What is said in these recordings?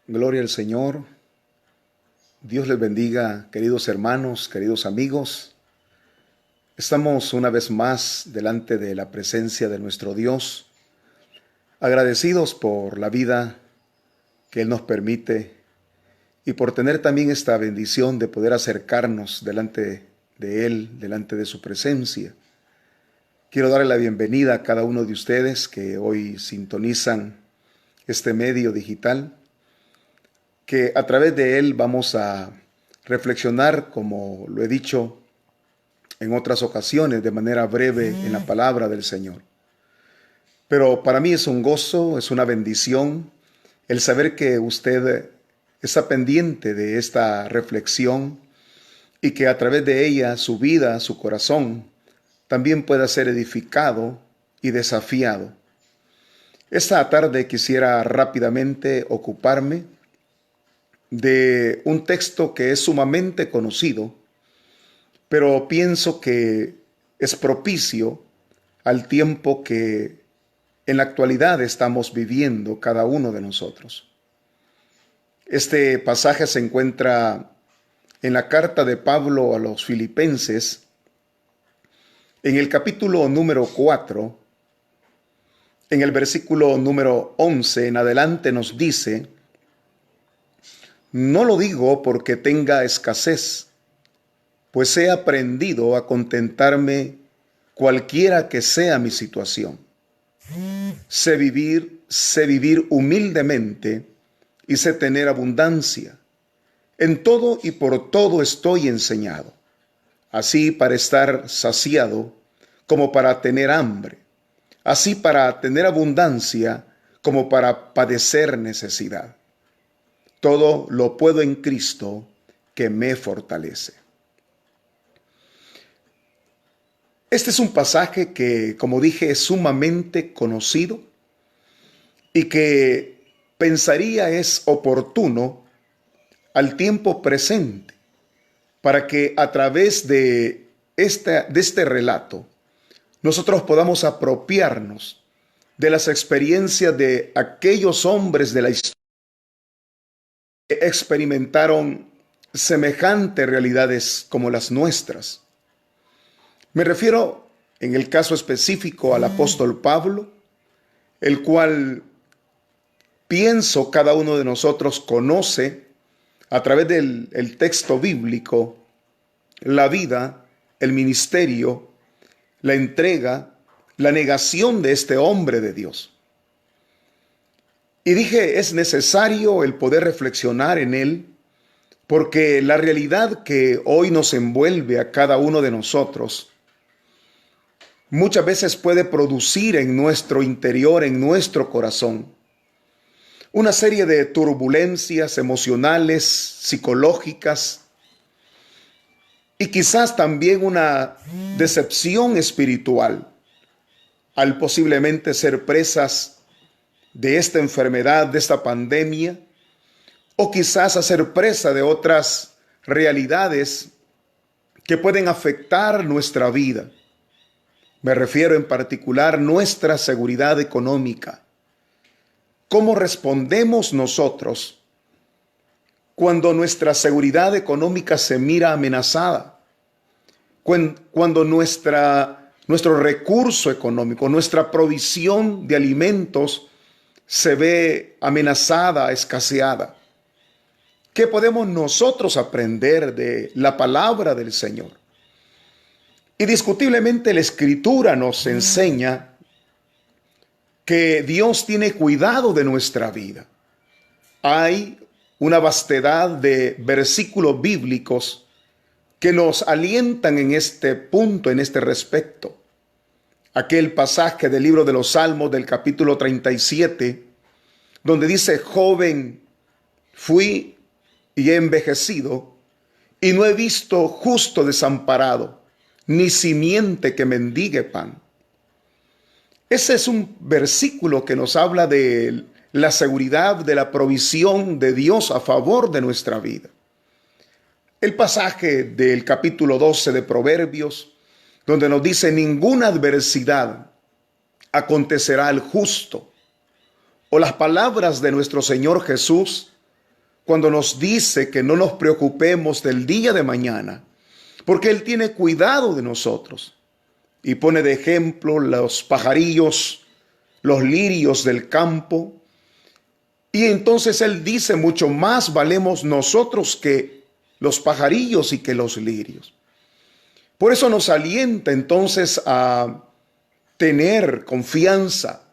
Gloria al Señor. Dios les bendiga, queridos hermanos, queridos amigos. Estamos una vez más delante de la presencia de nuestro Dios, agradecidos por la vida que Él nos permite y por tener también esta bendición de poder acercarnos delante de Él, delante de su presencia. Quiero darle la bienvenida a cada uno de ustedes que hoy sintonizan este medio digital, que a través de él vamos a reflexionar, como lo he dicho en otras ocasiones, de manera breve en la palabra del Señor. Pero para mí es un gozo, es una bendición el saber que usted está pendiente de esta reflexión y que a través de ella su vida, su corazón, también pueda ser edificado y desafiado. Esta tarde quisiera rápidamente ocuparme de un texto que es sumamente conocido, pero pienso que es propicio al tiempo que en la actualidad estamos viviendo cada uno de nosotros. Este pasaje se encuentra en la carta de Pablo a los Filipenses, en el capítulo número 4, en el versículo número 11 en adelante nos dice: no lo digo porque tenga escasez, pues he aprendido a contentarme cualquiera que sea mi situación. Sé vivir humildemente y sé tener abundancia. En todo y por todo estoy enseñado, así para estar saciado como para tener hambre, así para tener abundancia como para padecer necesidad. Todo lo puedo en Cristo que me fortalece. Este es un pasaje que, como dije, es sumamente conocido y que pensaría es oportuno al tiempo presente para que a través de este relato nosotros podamos apropiarnos de las experiencias de aquellos hombres de la historia experimentaron semejantes realidades como las nuestras. Me refiero en el caso específico al apóstol Pablo, el cual pienso cada uno de nosotros conoce a través del texto bíblico la vida, el ministerio, la entrega, la negación de este hombre de Dios. Y dije, es necesario el poder reflexionar en él, porque la realidad que hoy nos envuelve a cada uno de nosotros muchas veces puede producir en nuestro interior, en nuestro corazón, una serie de turbulencias emocionales, psicológicas y quizás también una decepción espiritual al posiblemente ser presas de esta enfermedad, de esta pandemia, o quizás a ser presa de otras realidades que pueden afectar nuestra vida. Me refiero en particular a nuestra seguridad económica. ¿Cómo respondemos nosotros cuando nuestra seguridad económica se mira amenazada? Cuando nuestro recurso económico, nuestra provisión de alimentos se ve amenazada, escaseada. ¿Qué podemos nosotros aprender de la palabra del Señor? Indiscutiblemente la Escritura nos enseña que Dios tiene cuidado de nuestra vida. Hay una vastedad de versículos bíblicos que nos alientan en este punto, en este respecto. Aquel pasaje del libro de los Salmos del capítulo 37, donde dice: joven fui y he envejecido, y no he visto justo desamparado, ni simiente que mendigue pan. Ese es un versículo que nos habla de la seguridad, de la provisión de Dios a favor de nuestra vida. El pasaje del capítulo 12 de Proverbios, donde nos dice: ninguna adversidad acontecerá al justo. O las palabras de nuestro Señor Jesús, cuando nos dice que no nos preocupemos del día de mañana, porque Él tiene cuidado de nosotros. Y pone de ejemplo los pajarillos, los lirios del campo. Y entonces Él dice, mucho más valemos nosotros que los pajarillos y que los lirios. Por eso nos alienta entonces a tener confianza.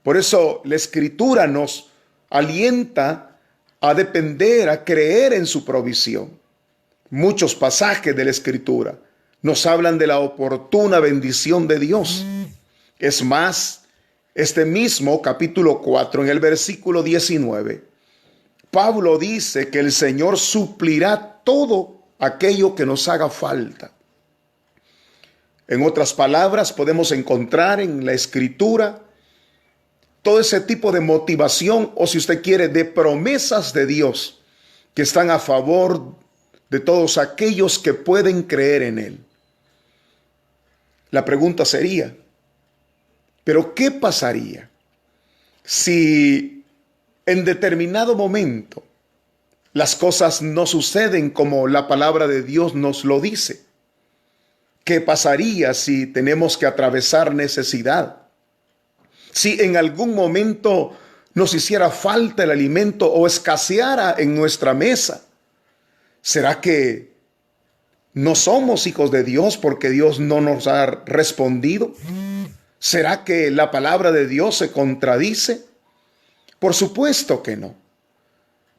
Por eso la Escritura nos alienta a depender, a creer en su provisión. Muchos pasajes de la Escritura nos hablan de la oportuna bendición de Dios. Es más, este mismo capítulo 4, en el versículo 19, Pablo dice que el Señor suplirá todo aquello que nos haga falta. En otras palabras, podemos encontrar en la Escritura todo ese tipo de motivación, o si usted quiere, de promesas de Dios que están a favor de todos aquellos que pueden creer en Él. La pregunta sería, ¿pero qué pasaría si en determinado momento las cosas no suceden como la palabra de Dios nos lo dice? ¿Qué pasaría si tenemos que atravesar necesidad? Si en algún momento nos hiciera falta el alimento o escaseara en nuestra mesa, ¿será que no somos hijos de Dios porque Dios no nos ha respondido? ¿Será que la palabra de Dios se contradice? Por supuesto que no.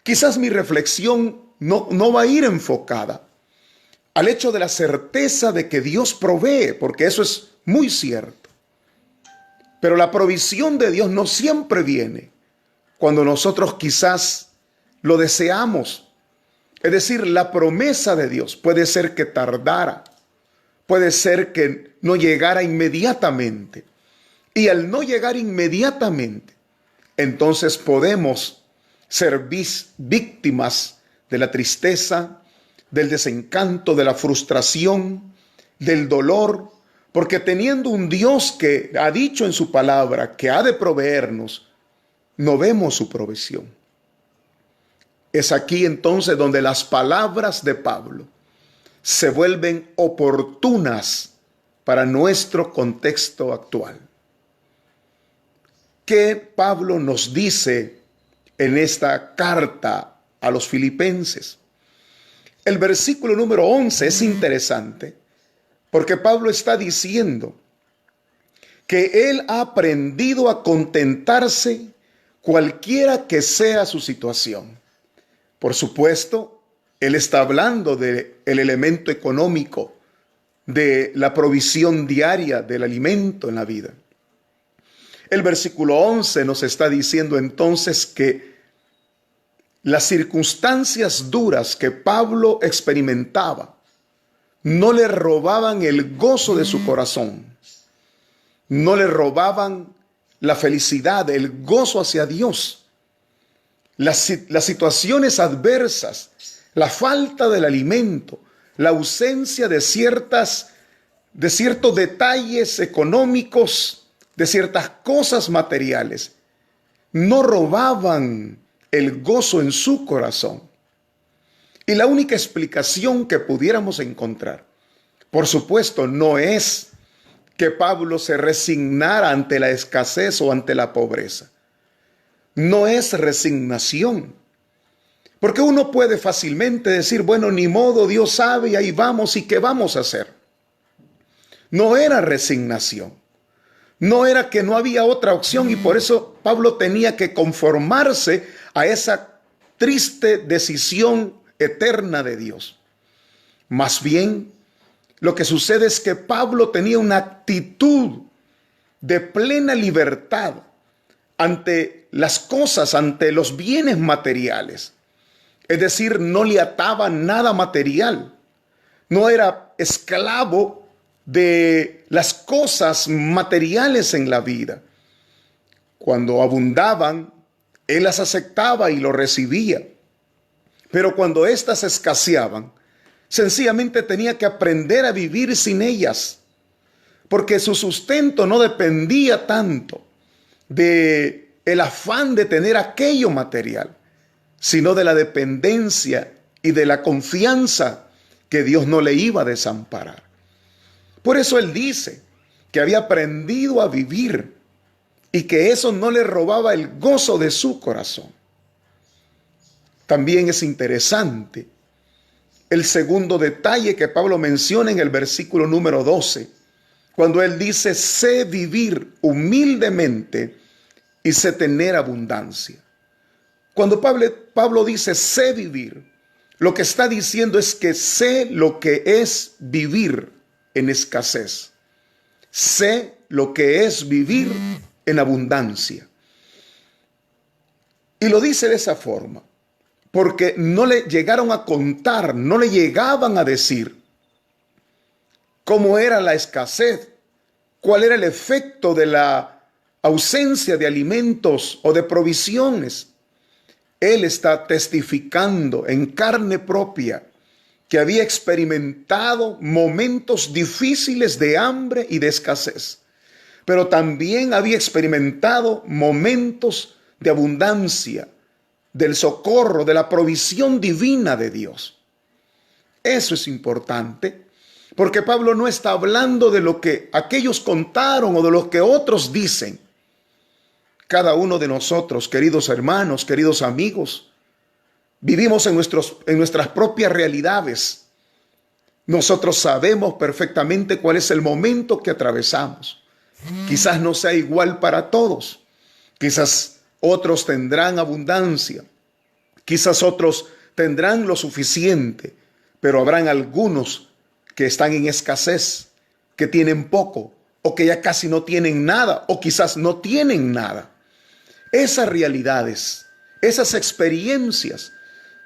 Quizás mi reflexión no va a ir enfocada al hecho de la certeza de que Dios provee, porque eso es muy cierto. Pero la provisión de Dios no siempre viene cuando nosotros quizás lo deseamos. Es decir, la promesa de Dios puede ser que tardara, puede ser que no llegara inmediatamente. Y al no llegar inmediatamente, entonces podemos ser víctimas de la tristeza, del desencanto, de la frustración, del dolor, porque teniendo un Dios que ha dicho en su palabra que ha de proveernos, no vemos su provisión. Es aquí entonces donde las palabras de Pablo se vuelven oportunas para nuestro contexto actual. ¿Qué Pablo nos dice en esta carta a los filipenses? El versículo número 11 es interesante porque Pablo está diciendo que él ha aprendido a contentarse cualquiera que sea su situación. Por supuesto, él está hablando del elemento económico, de la provisión diaria del alimento en la vida. El versículo 11 nos está diciendo entonces que las circunstancias duras que Pablo experimentaba no le robaban el gozo de su corazón, no le robaban la felicidad, el gozo hacia Dios. Las situaciones adversas, la falta del alimento, la ausencia de ciertos detalles económicos, de ciertas cosas materiales, no robaban el gozo en su corazón. Y la única explicación que pudiéramos encontrar, por supuesto, no es que Pablo se resignara ante la escasez o ante la pobreza. No es resignación. Porque uno puede fácilmente decir, bueno, ni modo, Dios sabe y ahí vamos, ¿y qué vamos a hacer? No era resignación. No era que no había otra opción y por eso Pablo tenía que conformarse a esa triste decisión eterna de Dios. Más bien, lo que sucede es que Pablo tenía una actitud de plena libertad ante las cosas, ante los bienes materiales. Es decir, no le ataba nada material. No era esclavo de las cosas materiales en la vida. Cuando abundaban, él las aceptaba y lo recibía. Pero cuando éstas escaseaban, sencillamente tenía que aprender a vivir sin ellas, porque su sustento no dependía tanto de el afán de tener aquello material, sino de la dependencia y de la confianza que Dios no le iba a desamparar. Por eso él dice que había aprendido a vivir y que eso no le robaba el gozo de su corazón. También es interesante el segundo detalle que Pablo menciona en el versículo número 12, cuando él dice: sé vivir humildemente y sé tener abundancia. Cuando Pablo dice sé vivir, lo que está diciendo es que sé lo que es vivir en escasez. Sé lo que es vivir en abundancia. Y lo dice de esa forma, porque no le llegaron a contar, no le llegaban a decir cómo era la escasez, cuál era el efecto de la ausencia de alimentos o de provisiones. Él está testificando en carne propia que había experimentado momentos difíciles de hambre y de escasez, pero también había experimentado momentos de abundancia, del socorro, de la provisión divina de Dios. Eso es importante, porque Pablo no está hablando de lo que aquellos contaron o de lo que otros dicen. Cada uno de nosotros, queridos hermanos, queridos amigos, vivimos en nuestras propias realidades. Nosotros sabemos perfectamente cuál es el momento que atravesamos. Quizás no sea igual para todos. Quizás otros tendrán abundancia. Quizás otros tendrán lo suficiente. Pero habrán algunos que están en escasez, que tienen poco, o que ya casi no tienen nada, o quizás no tienen nada. Esas realidades, esas experiencias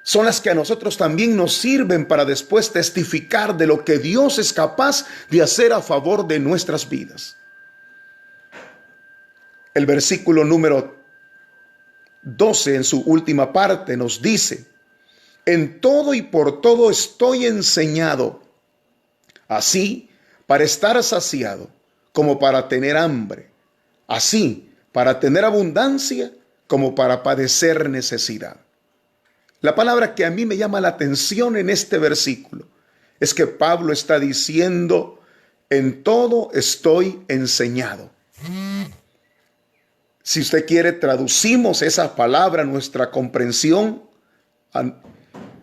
son las que a nosotros también nos sirven para después testificar de lo que Dios es capaz de hacer a favor de nuestras vidas. El versículo número 12 en su última parte nos dice: en todo y por todo estoy enseñado, así para estar saciado como para tener hambre, así para tener abundancia como para padecer necesidad. La palabra que a mí me llama la atención en este versículo es que Pablo está diciendo: en todo estoy enseñado. Si usted quiere, traducimos esa palabra a nuestra comprensión.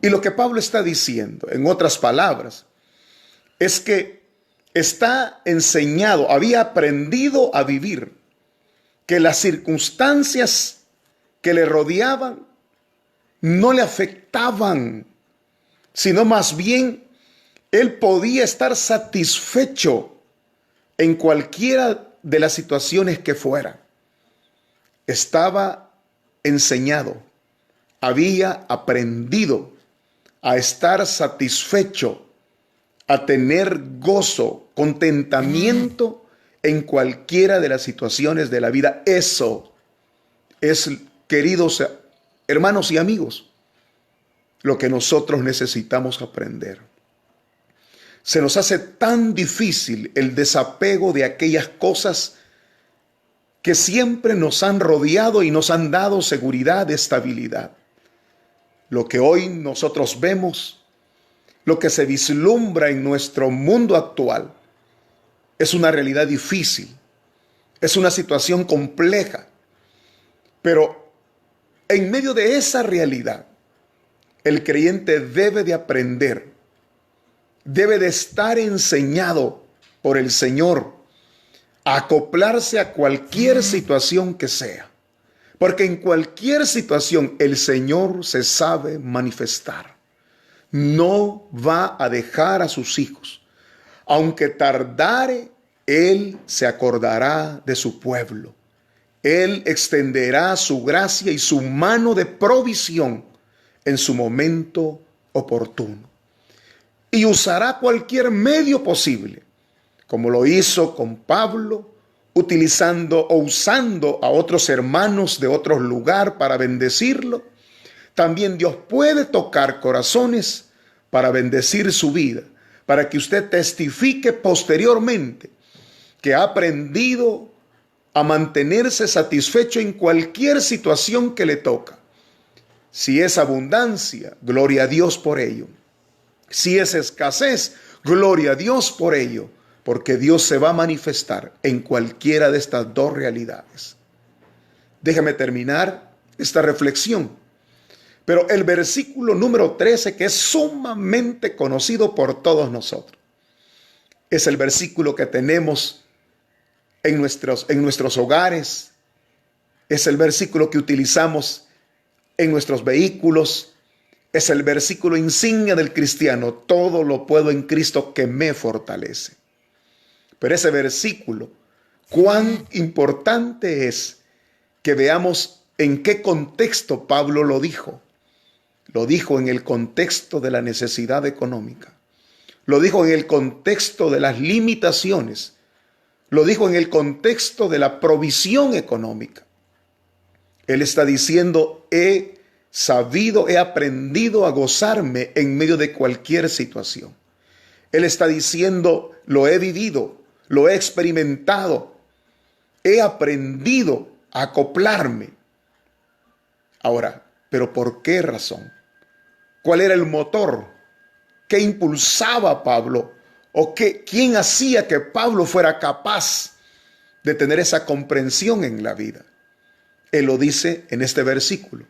Y lo que Pablo está diciendo, en otras palabras, es que está enseñado, había aprendido a vivir, que las circunstancias que le rodeaban no le afectaban, sino más bien él podía estar satisfecho en cualquiera de las situaciones que fuera. Estaba enseñado, había aprendido a estar satisfecho, a tener gozo, contentamiento en cualquiera de las situaciones de la vida. Eso es, queridos hermanos y amigos, lo que nosotros necesitamos aprender. Se nos hace tan difícil el desapego de aquellas cosas que siempre nos han rodeado y nos han dado seguridad, estabilidad. Lo que hoy nosotros vemos, lo que se vislumbra en nuestro mundo actual, es una realidad difícil, es una situación compleja, pero en medio de esa realidad, el creyente debe de aprender, debe de estar enseñado por el Señor a acoplarse a cualquier situación que sea, porque en cualquier situación el Señor se sabe manifestar. No va a dejar a sus hijos. Aunque tardare, Él se acordará de su pueblo. Él extenderá su gracia y su mano de provisión en su momento oportuno. Y usará cualquier medio posible, como lo hizo con Pablo, utilizando o usando a otros hermanos de otro lugar para bendecirlo. También Dios puede tocar corazones para bendecir su vida, para que usted testifique posteriormente que ha aprendido a mantenerse satisfecho en cualquier situación que le toca. Si es abundancia, gloria a Dios por ello. Si es escasez, gloria a Dios por ello, porque Dios se va a manifestar en cualquiera de estas dos realidades. Déjame terminar esta reflexión. Pero el versículo número 13, que es sumamente conocido por todos nosotros, es el versículo que tenemos en nuestros hogares, es el versículo que utilizamos en nuestros vehículos, es el versículo insignia del cristiano: todo lo puedo en Cristo que me fortalece. Pero ese versículo, cuán importante es que veamos en qué contexto Pablo lo dijo. Lo dijo en el contexto de la necesidad económica. Lo dijo en el contexto de las limitaciones. Lo dijo en el contexto de la provisión económica. Él está diciendo: he aprendido a gozarme en medio de cualquier situación. Él está diciendo: lo he vivido, lo he experimentado, he aprendido a acoplarme. Ahora, ¿pero por qué razón? ¿Cuál era el motor? ¿Qué impulsaba a Pablo? ¿O quién hacía que Pablo fuera capaz de tener esa comprensión en la vida? Él lo dice en este versículo.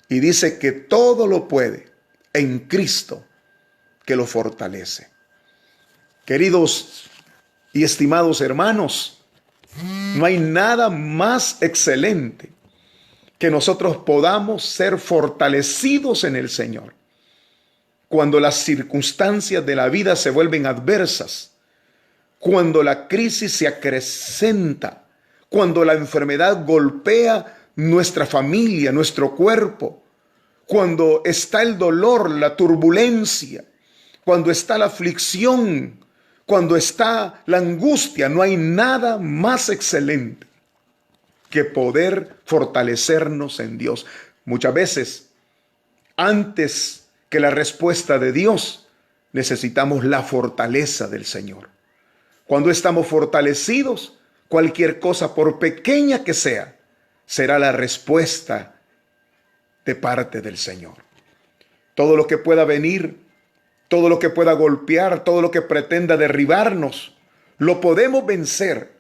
Y dice que todo lo puede en Cristo que lo fortalece. Queridos y estimados hermanos, no hay nada más excelente que nosotros podamos ser fortalecidos en el Señor. Cuando las circunstancias de la vida se vuelven adversas, cuando la crisis se acrecenta, cuando la enfermedad golpea nuestra familia, nuestro cuerpo, cuando está el dolor, la turbulencia, cuando está la aflicción, cuando está la angustia, no hay nada más excelente que poder fortalecernos en Dios. Muchas veces, antes que la respuesta de Dios, necesitamos la fortaleza del Señor. Cuando estamos fortalecidos, cualquier cosa, por pequeña que sea, será la respuesta de parte del Señor. Todo lo que pueda venir, todo lo que pueda golpear, todo lo que pretenda derribarnos, lo podemos vencer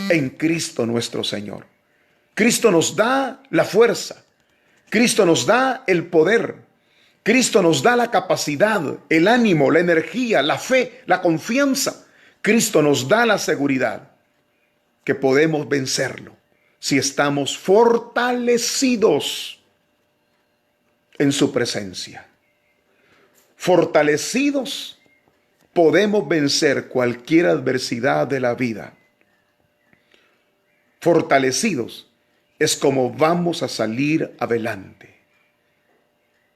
en Cristo nuestro Señor. Cristo nos da la fuerza, Cristo nos da el poder, Cristo nos da la capacidad, el ánimo, la energía, la fe, la confianza. Cristo nos da la seguridad que podemos vencerlo si estamos fortalecidos en su presencia. Fortalecidos, podemos vencer cualquier adversidad de la vida. Fortalecidos es como vamos a salir adelante.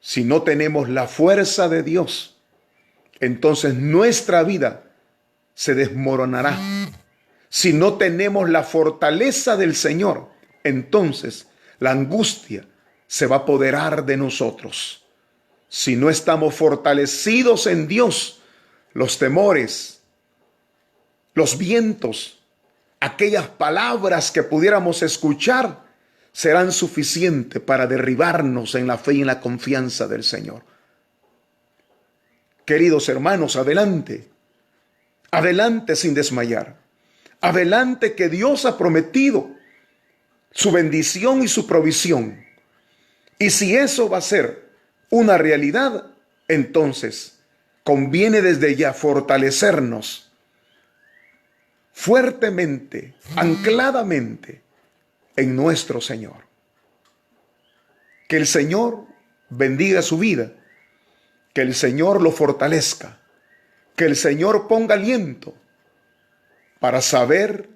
Si no tenemos la fuerza de Dios, entonces nuestra vida se desmoronará. Si no tenemos la fortaleza del Señor, entonces la angustia se va a apoderar de nosotros. Si no estamos fortalecidos en Dios, los temores, los vientos, aquellas palabras que pudiéramos escuchar serán suficientes para derribarnos en la fe y en la confianza del Señor. Queridos hermanos, adelante. Adelante sin desmayar. Adelante, que Dios ha prometido su bendición y su provisión. Y si eso va a ser una realidad, entonces conviene desde ya fortalecernos fuertemente, ancladamente en nuestro Señor. Que el Señor bendiga su vida, que el Señor lo fortalezca, que el Señor ponga aliento para saber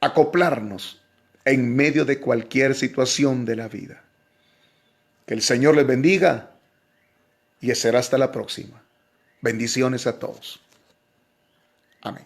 acoplarnos en medio de cualquier situación de la vida. Que el Señor les bendiga y será hasta la próxima. Bendiciones a todos. Amén.